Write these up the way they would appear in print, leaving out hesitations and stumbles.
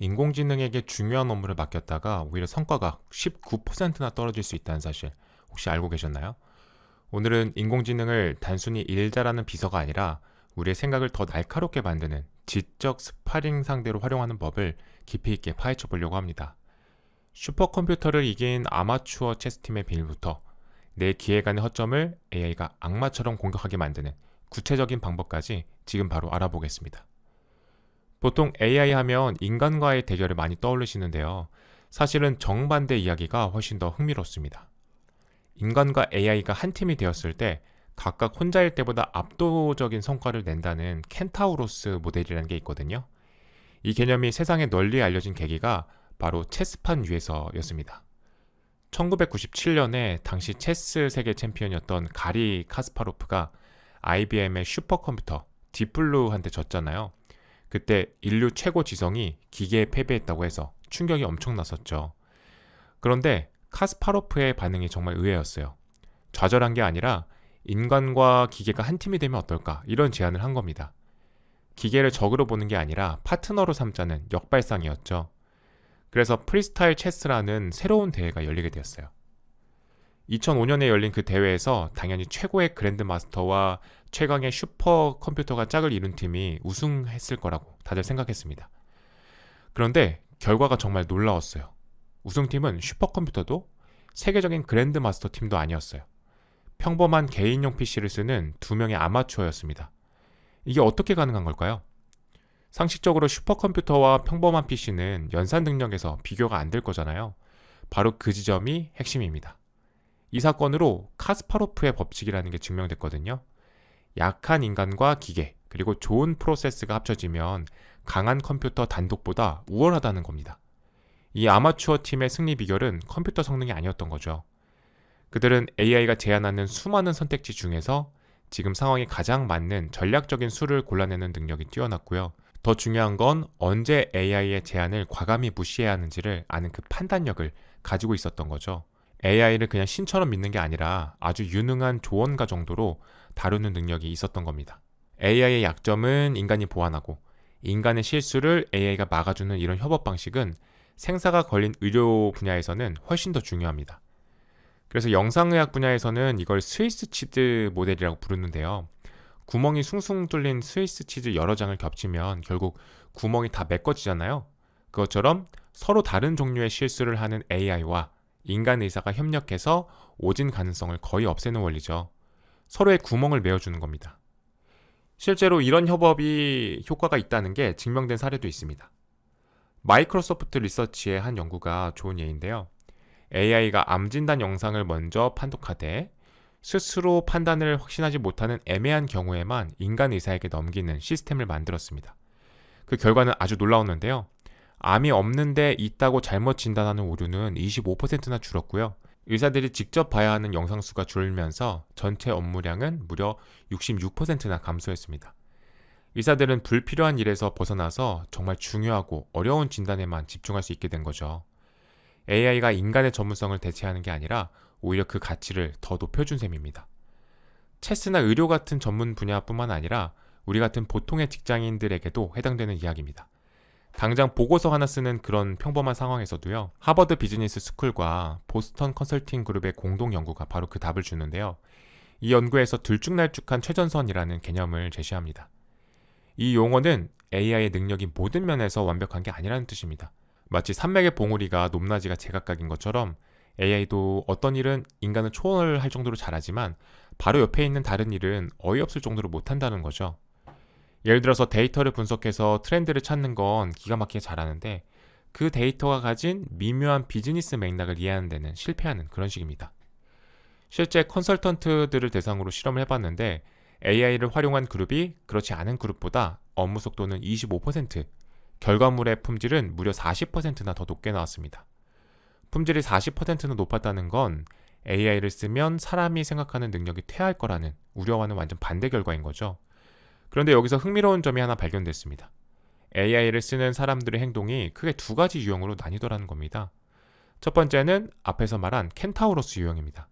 인공지능에게 중요한 업무를 맡겼다가 오히려 성과가 19%나 떨어질 수 있다는 사실 혹시 알고 계셨나요? 오늘은 인공지능을 단순히 일 잘하는 비서가 아니라 우리의 생각을 더 날카롭게 만드는 지적 스파링 상대로 활용하는 법을 깊이 있게 파헤쳐 보려고 합니다. 슈퍼컴퓨터를 이긴 아마추어 체스팀의 비밀부터 내 기획안의 허점을 AI가 악마처럼 공격하게 만드는 구체적인 방법까지 지금 바로 알아보겠습니다. 보통 AI 하면 인간과의 대결을 많이 떠올리시는데요. 사실은 정반대 이야기가 훨씬 더 흥미롭습니다. 인간과 AI가 한 팀이 되었을 때 각각 혼자일 때보다 압도적인 성과를 낸다는 켄타우로스 모델이라는 게 있거든요. 이 개념이 세상에 널리 알려진 계기가 바로 체스판 위에서였습니다. 1997년에 당시 체스 세계 챔피언이었던 가리 카스파로프가 IBM의 슈퍼컴퓨터 딥블루한테 졌잖아요. 그때 인류 최고 지성이 기계에 패배했다고 해서 충격이 엄청났었죠. 그런데 카스파로프의 반응이 정말 의외였어요. 좌절한 게 아니라 인간과 기계가 한 팀이 되면 어떨까 이런 제안을 한 겁니다. 기계를 적으로 보는 게 아니라 파트너로 삼자는 역발상이었죠. 그래서 프리스타일 체스라는 새로운 대회가 열리게 되었어요. 2005년에 열린 그 대회에서 당연히 최고의 그랜드마스터와 최강의 슈퍼컴퓨터가 짝을 이룬 팀이 우승했을 거라고 다들 생각했습니다. 그런데 결과가 정말 놀라웠어요. 우승팀은 슈퍼컴퓨터도 세계적인 그랜드마스터 팀도 아니었어요. 평범한 개인용 PC를 쓰는 두 명의 아마추어였습니다. 이게 어떻게 가능한 걸까요? 상식적으로 슈퍼컴퓨터와 평범한 PC는 연산 능력에서 비교가 안 될 거잖아요. 바로 그 지점이 핵심입니다. 이 사건으로 카스파로프의 법칙이라는 게 증명됐거든요. 약한 인간과 기계, 그리고 좋은 프로세스가 합쳐지면 강한 컴퓨터 단독보다 우월하다는 겁니다. 이 아마추어 팀의 승리 비결은 컴퓨터 성능이 아니었던 거죠. 그들은 AI가 제안하는 수많은 선택지 중에서 지금 상황에 가장 맞는 전략적인 수를 골라내는 능력이 뛰어났고요. 더 중요한 건 언제 AI의 제안을 과감히 무시해야 하는지를 아는 그 판단력을 가지고 있었던 거죠. AI를 그냥 신처럼 믿는 게 아니라 아주 유능한 조언가 정도로 다루는 능력이 있었던 겁니다. AI의 약점은 인간이 보완하고 인간의 실수를 AI가 막아주는 이런 협업 방식은 생사가 걸린 의료 분야에서는 훨씬 더 중요합니다. 그래서 영상의학 분야에서는 이걸 스위스 치즈 모델이라고 부르는데요. 구멍이 숭숭 뚫린 스위스 치즈 여러 장을 겹치면 결국 구멍이 다 메꿔지잖아요. 그것처럼 서로 다른 종류의 실수를 하는 AI와 인간 의사가 협력해서 오진 가능성을 거의 없애는 원리죠. 서로의 구멍을 메워주는 겁니다. 실제로 이런 협업이 효과가 있다는 게 증명된 사례도 있습니다. 마이크로소프트 리서치의 한 연구가 좋은 예인데요. AI가 암 진단 영상을 먼저 판독하되 스스로 판단을 확신하지 못하는 애매한 경우에만 인간 의사에게 넘기는 시스템을 만들었습니다. 그 결과는 아주 놀라웠는데요. 암이 없는데 있다고 잘못 진단하는 오류는 25%나 줄었고요. 의사들이 직접 봐야 하는 영상 수가 줄면서 전체 업무량은 무려 66%나 감소했습니다. 의사들은 불필요한 일에서 벗어나서 정말 중요하고 어려운 진단에만 집중할 수 있게 된 거죠. AI가 인간의 전문성을 대체하는 게 아니라 오히려 그 가치를 더 높여준 셈입니다. 체스나 의료 같은 전문 분야뿐만 아니라 우리 같은 보통의 직장인들에게도 해당되는 이야기입니다. 당장 보고서 하나 쓰는 그런 평범한 상황에서도요. 하버드 비즈니스 스쿨과 보스턴 컨설팅 그룹의 공동 연구가 바로 그 답을 주는데요. 이 연구에서 들쭉날쭉한 최전선이라는 개념을 제시합니다. 이 용어는 AI의 능력이 모든 면에서 완벽한 게 아니라는 뜻입니다. 마치 산맥의 봉우리가 높낮이가 제각각인 것처럼 AI도 어떤 일은 인간을 초월할 정도로 잘하지만 바로 옆에 있는 다른 일은 어이없을 정도로 못한다는 거죠. 예를 들어서 데이터를 분석해서 트렌드를 찾는 건 기가 막히게 잘하는데 그 데이터가 가진 미묘한 비즈니스 맥락을 이해하는 데는 실패하는 그런 식입니다. 실제 컨설턴트들을 대상으로 실험을 해봤는데 AI를 활용한 그룹이 그렇지 않은 그룹보다 업무 속도는 25%, 결과물의 품질은 무려 40%나 더 높게 나왔습니다. 품질이 40%나 높았다는 건 AI를 쓰면 사람이 생각하는 능력이 퇴할 거라는 우려와는 완전 반대 결과인 거죠. 그런데 여기서 흥미로운 점이 하나 발견됐습니다. AI를 쓰는 사람들의 행동이 크게 두 가지 유형으로 나뉘더라는 겁니다. 첫 번째는 앞에서 말한 켄타우로스 유형입니다.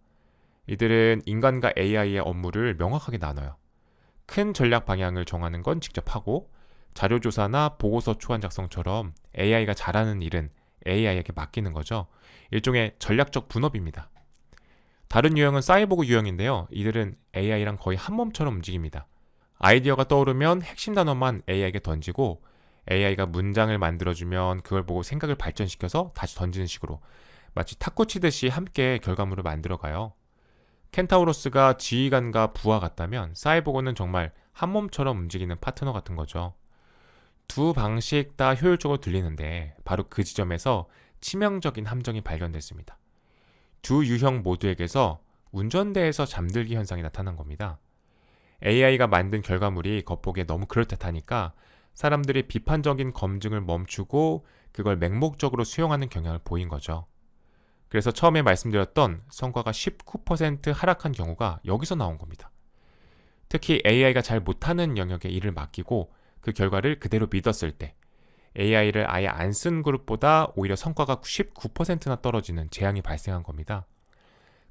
이들은 인간과 AI의 업무를 명확하게 나눠요. 큰 전략 방향을 정하는 건 직접 하고 자료조사나 보고서 초안 작성처럼 AI가 잘하는 일은 AI에게 맡기는 거죠. 일종의 전략적 분업입니다. 다른 유형은 사이보그 유형인데요. 이들은 AI랑 거의 한 몸처럼 움직입니다. 아이디어가 떠오르면 핵심 단어만 AI에게 던지고 AI가 문장을 만들어주면 그걸 보고 생각을 발전시켜서 다시 던지는 식으로 마치 탁구 치듯이 함께 결과물을 만들어가요. 켄타우로스가 지휘관과 부하 같다면 사이보그는 정말 한 몸처럼 움직이는 파트너 같은 거죠. 두 방식 다 효율적으로 들리는데 바로 그 지점에서 치명적인 함정이 발견됐습니다. 두 유형 모두에게서 운전대에서 잠들기 현상이 나타난 겁니다. AI가 만든 결과물이 겉보기에 너무 그럴듯하니까 사람들이 비판적인 검증을 멈추고 그걸 맹목적으로 수용하는 경향을 보인 거죠. 그래서 처음에 말씀드렸던 성과가 19% 하락한 경우가 여기서 나온 겁니다. 특히 AI가 잘 못하는 영역에 일을 맡기고 그 결과를 그대로 믿었을 때 AI를 아예 안 쓴 그룹보다 오히려 성과가 19%나 떨어지는 재앙이 발생한 겁니다.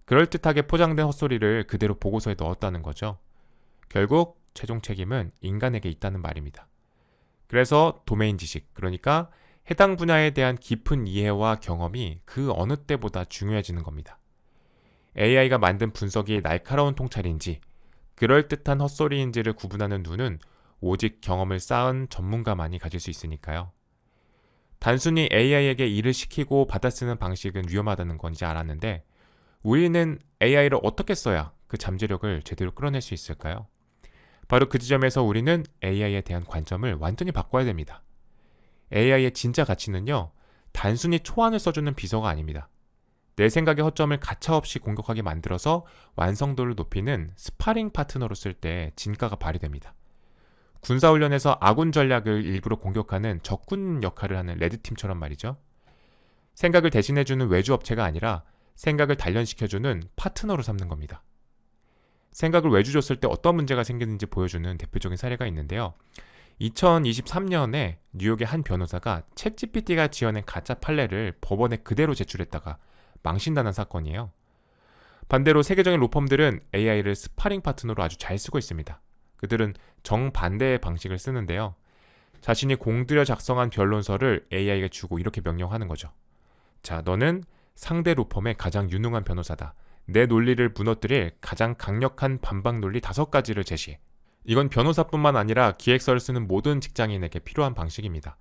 그럴듯하게 포장된 헛소리를 그대로 보고서에 넣었다는 거죠. 결국 최종 책임은 인간에게 있다는 말입니다. 그래서 도메인 지식, 그러니까 해당 분야에 대한 깊은 이해와 경험이 그 어느 때보다 중요해지는 겁니다. AI가 만든 분석이 날카로운 통찰인지 그럴듯한 헛소리인지를 구분하는 눈은 오직 경험을 쌓은 전문가만이 가질 수 있으니까요. 단순히 AI에게 일을 시키고 받아쓰는 방식은 위험하다는 건지 알았는데 우리는 AI를 어떻게 써야 그 잠재력을 제대로 끌어낼 수 있을까요? 바로 그 지점에서 우리는 AI에 대한 관점을 완전히 바꿔야 됩니다. AI의 진짜 가치는요, 단순히 초안을 써주는 비서가 아닙니다. 내 생각의 허점을 가차없이 공격하게 만들어서 완성도를 높이는 스파링 파트너로 쓸 때 진가가 발휘됩니다. 군사훈련에서 아군 전략을 일부러 공격하는 적군 역할을 하는 레드팀처럼 말이죠. 생각을 대신해주는 외주업체가 아니라 생각을 단련시켜주는 파트너로 삼는 겁니다. 생각을 외주 줬을 때 어떤 문제가 생기는지 보여주는 대표적인 사례가 있는데요. 2023년에 뉴욕의 한 변호사가 챗GPT가 지어낸 가짜 판례를 법원에 그대로 제출했다가 망신당한 사건이에요. 반대로 세계적인 로펌들은 AI를 스파링 파트너로 아주 잘 쓰고 있습니다. 그들은 정반대의 방식을 쓰는데요. 자신이 공들여 작성한 변론서를 AI에게 주고 이렇게 명령하는 거죠. 자, 너는 상대 로펌의 가장 유능한 변호사다. 내 논리를 무너뜨릴 가장 강력한 반박 논리 5가지를 제시해. 이건 변호사뿐만 아니라 기획서를 쓰는 모든 직장인에게 필요한 방식입니다.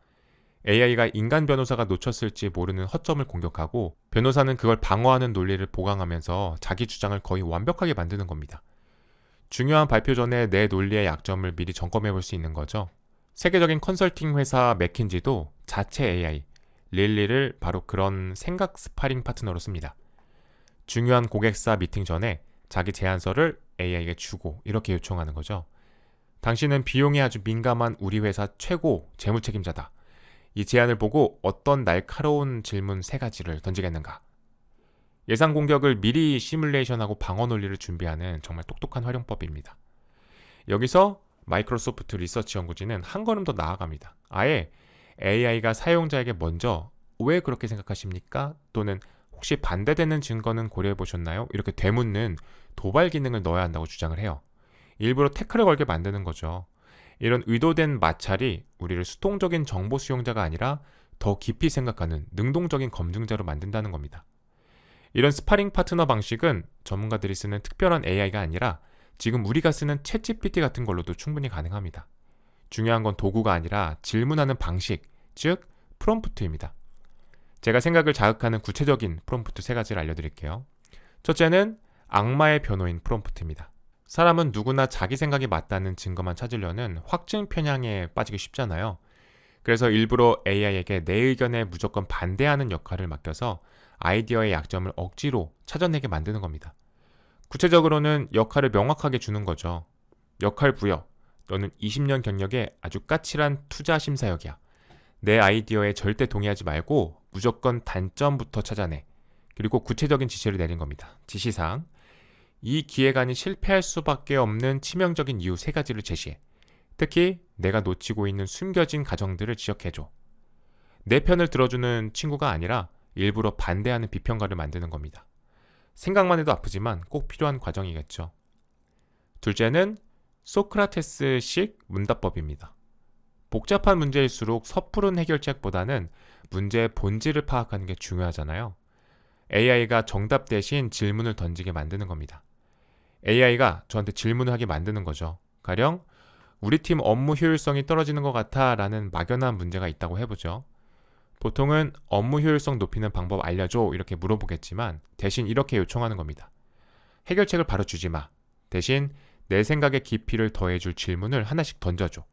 AI가 인간 변호사가 놓쳤을지 모르는 허점을 공격하고 변호사는 그걸 방어하는 논리를 보강하면서 자기 주장을 거의 완벽하게 만드는 겁니다. 중요한 발표 전에 내 논리의 약점을 미리 점검해 볼 수 있는 거죠. 세계적인 컨설팅 회사 맥킨지도 자체 AI, 릴리를 바로 그런 생각 스파링 파트너로 씁니다. 중요한 고객사 미팅 전에 자기 제안서를 AI에게 주고 이렇게 요청하는 거죠. 당신은 비용에 아주 민감한 우리 회사 최고 재무 책임자다. 이 제안을 보고 어떤 날카로운 질문 3가지를 던지겠는가? 예상 공격을 미리 시뮬레이션하고 방어 논리를 준비하는 정말 똑똑한 활용법입니다. 여기서 마이크로소프트 리서치 연구진은 한 걸음 더 나아갑니다. 아예 AI가 사용자에게 먼저 왜 그렇게 생각하십니까? 또는 혹시 반대되는 증거는 고려해 보셨나요? 이렇게 되묻는 도발 기능을 넣어야 한다고 주장을 해요. 일부러 태클을 걸게 만드는 거죠. 이런 의도된 마찰이 우리를 수동적인 정보 수용자가 아니라 더 깊이 생각하는 능동적인 검증자로 만든다는 겁니다. 이런 스파링 파트너 방식은 전문가들이 쓰는 특별한 AI가 아니라 지금 우리가 쓰는 챗GPT 같은 걸로도 충분히 가능합니다. 중요한 건 도구가 아니라 질문하는 방식, 즉 프롬프트입니다. 제가 생각을 자극하는 구체적인 프롬프트 3가지를 알려드릴게요. 첫째는 악마의 변호인 프롬프트입니다. 사람은 누구나 자기 생각이 맞다는 증거만 찾으려는 확증 편향에 빠지기 쉽잖아요. 그래서 일부러 AI에게 내 의견에 무조건 반대하는 역할을 맡겨서 아이디어의 약점을 억지로 찾아내게 만드는 겁니다. 구체적으로는 역할을 명확하게 주는 거죠. 역할 부여. 너는 20년 경력에 아주 까칠한 투자 심사역이야. 내 아이디어에 절대 동의하지 말고 무조건 단점부터 찾아내. 그리고 구체적인 지시를 내린 겁니다. 지시사항. 이 기획안이 실패할 수밖에 없는 치명적인 이유 3가지를 제시해. 특히 내가 놓치고 있는 숨겨진 가정들을 지적해줘. 내 편을 들어주는 친구가 아니라 일부러 반대하는 비평가를 만드는 겁니다. 생각만 해도 아프지만 꼭 필요한 과정이겠죠. 둘째는 소크라테스식 문답법입니다. 복잡한 문제일수록 섣부른 해결책보다는 문제의 본질을 파악하는 게 중요하잖아요. AI가 정답 대신 질문을 던지게 만드는 겁니다. AI가 저한테 질문을 하게 만드는 거죠. 가령 우리 팀 업무 효율성이 떨어지는 것 같아 라는 막연한 문제가 있다고 해보죠. 보통은 업무 효율성 높이는 방법 알려줘 이렇게 물어보겠지만 대신 이렇게 요청하는 겁니다. 해결책을 바로 주지 마. 대신 내 생각의 깊이를 더해줄 질문을 하나씩 던져줘.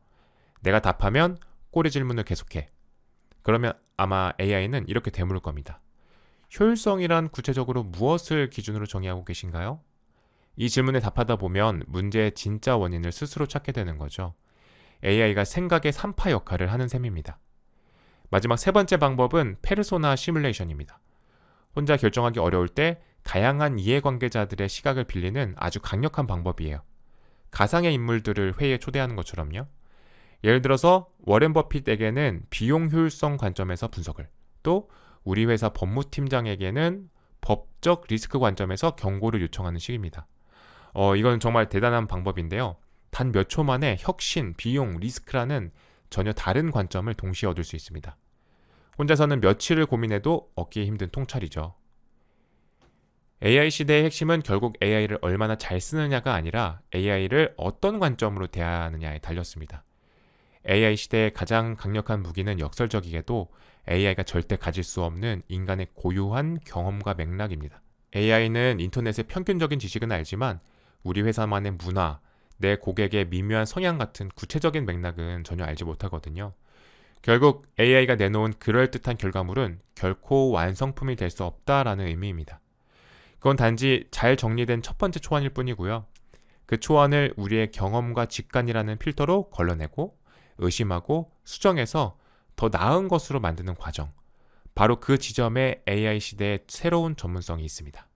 내가 답하면 꼬리 질문을 계속해. 그러면 아마 AI는 이렇게 되물을 겁니다. 효율성이란 구체적으로 무엇을 기준으로 정의하고 계신가요? 이 질문에 답하다 보면 문제의 진짜 원인을 스스로 찾게 되는 거죠. AI가 생각의 산파 역할을 하는 셈입니다. 마지막 세 번째 방법은 페르소나 시뮬레이션입니다. 혼자 결정하기 어려울 때 다양한 이해관계자들의 시각을 빌리는 아주 강력한 방법이에요. 가상의 인물들을 회의에 초대하는 것처럼요. 예를 들어서 워렌 버핏에게는 비용 효율성 관점에서 분석을, 또 우리 회사 법무팀장에게는 법적 리스크 관점에서 경고를 요청하는 식입니다. 이건 정말 대단한 방법인데요. 단 몇 초 만에 혁신, 비용, 리스크라는 전혀 다른 관점을 동시에 얻을 수 있습니다. 혼자서는 며칠을 고민해도 얻기 힘든 통찰이죠. AI 시대의 핵심은 결국 AI를 얼마나 잘 쓰느냐가 아니라 AI를 어떤 관점으로 대하느냐에 달렸습니다. AI 시대의 가장 강력한 무기는 역설적이게도 AI가 절대 가질 수 없는 인간의 고유한 경험과 맥락입니다. AI는 인터넷의 평균적인 지식은 알지만 우리 회사만의 문화, 내 고객의 미묘한 성향 같은 구체적인 맥락은 전혀 알지 못하거든요. 결국 AI가 내놓은 그럴듯한 결과물은 결코 완성품이 될 수 없다라는 의미입니다. 그건 단지 잘 정리된 첫 번째 초안일 뿐이고요. 그 초안을 우리의 경험과 직관이라는 필터로 걸러내고 의심하고 수정해서 더 나은 것으로 만드는 과정. 바로 그 지점에 AI 시대의 새로운 전문성이 있습니다.